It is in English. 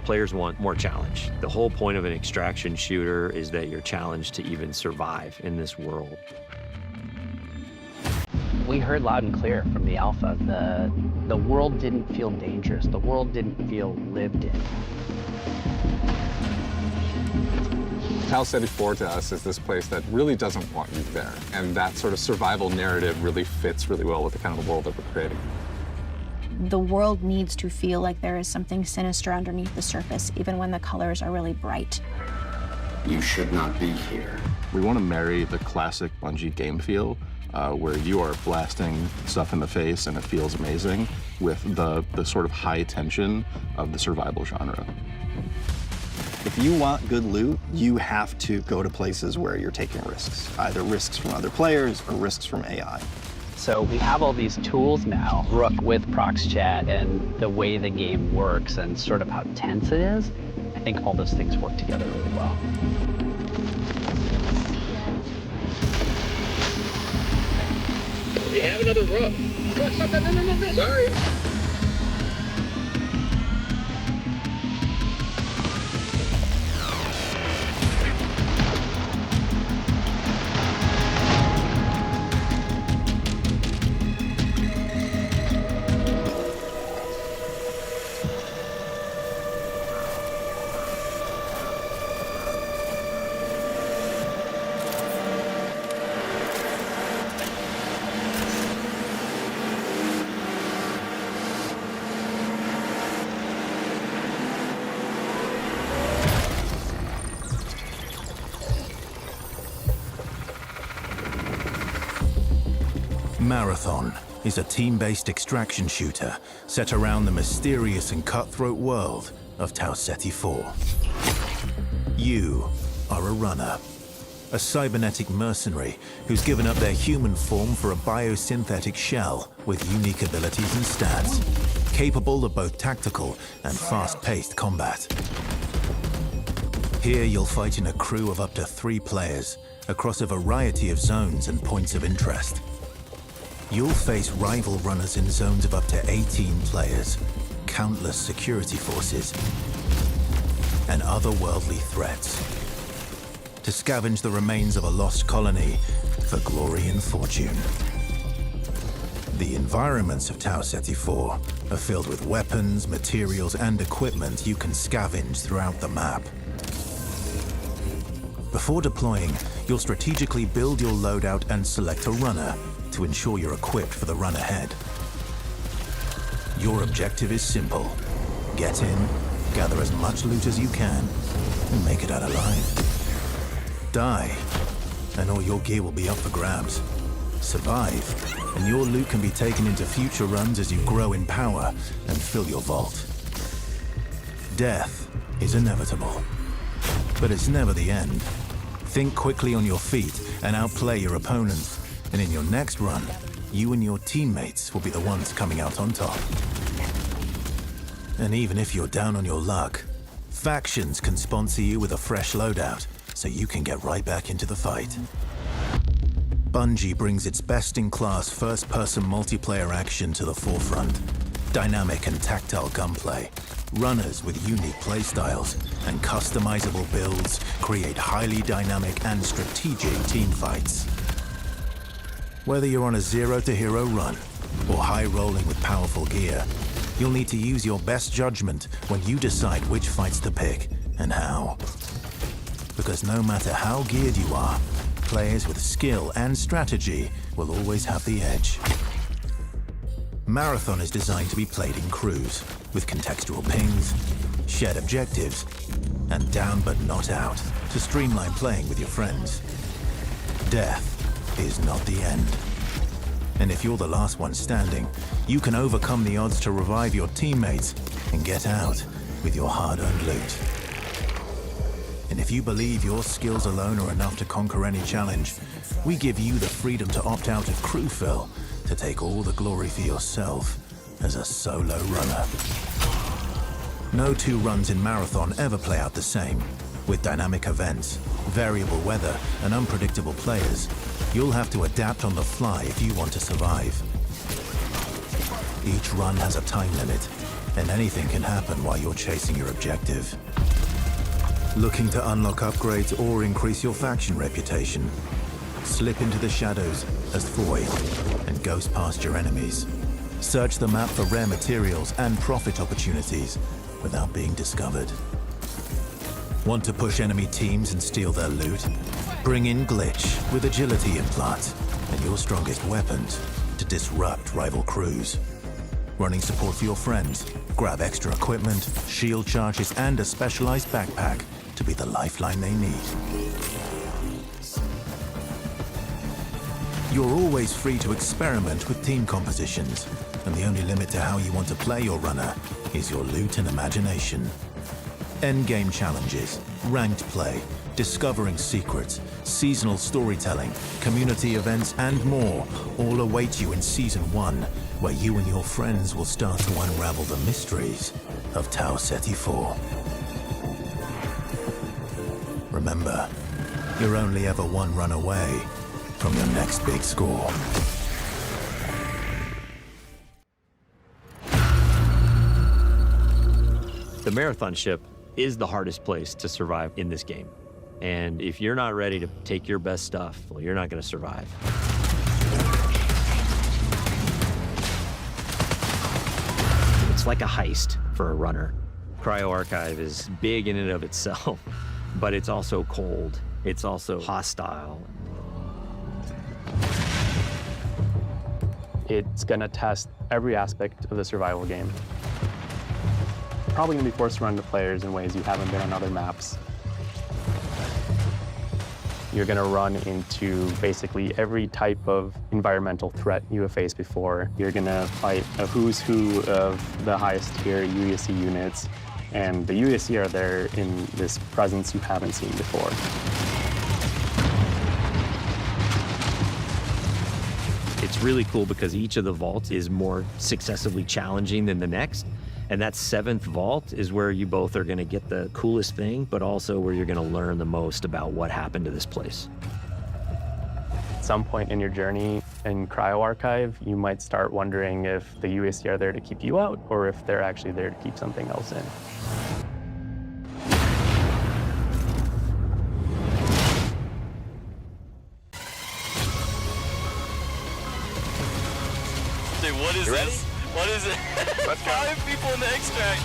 Players want more challenge. The whole point of an extraction shooter is that you're challenged to even survive in this world. We heard loud and clear from the alpha. The world didn't feel dangerous. The world didn't feel lived in. Tau Ceti IV to us is this place that really doesn't want you there. And that sort of survival narrative really fits really well with the kind of world that we're creating. The world needs to feel like there is something sinister underneath the surface, even when the colors are really bright. You should not be here. We want to marry the classic Bungie game feel, where you are blasting stuff in the face and it feels amazing, with the sort of high tension of the survival genre. If you want good loot, you have to go to places where you're taking risks, either risks from other players or risks from AI. So we have all these tools now, Rook with Prox Chat and the way the game works and sort of how tense it is. I think all those things work together really well. We have another Rook. No. Sorry. Marathon is a team-based extraction shooter set around the mysterious and cutthroat world of Tau Ceti IV. You are a runner, a cybernetic mercenary who's given up their human form for a biosynthetic shell with unique abilities and stats, capable of both tactical and fast-paced combat. Here you'll fight in a crew of up to 3 players across a variety of zones and points of interest. You'll face rival runners in zones of up to 18 players, countless security forces, and otherworldly threats. To scavenge the remains of a lost colony for glory and fortune. The environments of Tau Ceti IV are filled with weapons, materials, and equipment you can scavenge throughout the map. Before deploying, you'll strategically build your loadout and select a runner to ensure you're equipped for the run ahead. Your objective is simple. Get in, gather as much loot as you can, and make it out alive. Die, and all your gear will be up for grabs. Survive, and your loot can be taken into future runs as you grow in power and fill your vault. Death is inevitable, but it's never the end. Think quickly on your feet and outplay your opponents. And in your next run, you and your teammates will be the ones coming out on top. And even if you're down on your luck, factions can sponsor you with a fresh loadout, so you can get right back into the fight. Bungie brings its best-in-class first-person multiplayer action to the forefront. Dynamic and tactile gunplay, runners with unique playstyles, and customizable builds create highly dynamic and strategic teamfights. Whether you're on a zero-to-hero run or high-rolling with powerful gear, you'll need to use your best judgment when you decide which fights to pick and how. Because no matter how geared you are, players with skill and strategy will always have the edge. Marathon is designed to be played in crews, with contextual pings, shared objectives, and down but not out, to streamline playing with your friends. Death is not the end. And if you're the last one standing, you can overcome the odds to revive your teammates and get out with your hard-earned loot. And if you believe your skills alone are enough to conquer any challenge, we give you the freedom to opt out of crew fill to take all the glory for yourself as a solo runner. No 2 runs in Marathon ever play out the same. With dynamic events, variable weather, and unpredictable players, you'll have to adapt on the fly if you want to survive. Each run has a time limit, and anything can happen while you're chasing your objective. Looking to unlock upgrades or increase your faction reputation? Slip into the shadows as Void and ghost past your enemies. Search the map for rare materials and profit opportunities without being discovered. Want to push enemy teams and steal their loot? Bring in Glitch with agility implants and your strongest weapons to disrupt rival crews. Running support for your friends? Grab extra equipment, shield charges, and a specialized backpack to be the lifeline they need. You're always free to experiment with team compositions, and the only limit to how you want to play your runner is your loot and imagination. Endgame challenges, ranked play, discovering secrets, seasonal storytelling, community events, and more all await you in Season 1, where you and your friends will start to unravel the mysteries of Tau Ceti IV. Remember, you're only ever one run away from your next big score. The Marathon ship is the hardest place to survive in this game. And if you're not ready to take your best stuff, well, you're not going to survive. It's like a heist for a runner. Cryo Archive is big in and of itself, but it's also cold. It's also hostile. It's gonna test every aspect of the survival game. Probably gonna be forced to run to players in ways you haven't been on other maps. You're gonna run into basically every type of environmental threat you have faced before. You're gonna fight a who's who of the highest tier UESC units, and the UESC are there in this presence you haven't seen before. It's really cool because each of the vaults is more successively challenging than the next. And that 7th vault is where you both are going to get the coolest thing, but also where you're going to learn the most about what happened to this place. At some point in your journey in Cryo Archive, you might start wondering if the UESC are there to keep you out or if they're actually there to keep something else in. Dude, what is this? What is it? 5 people in the extract.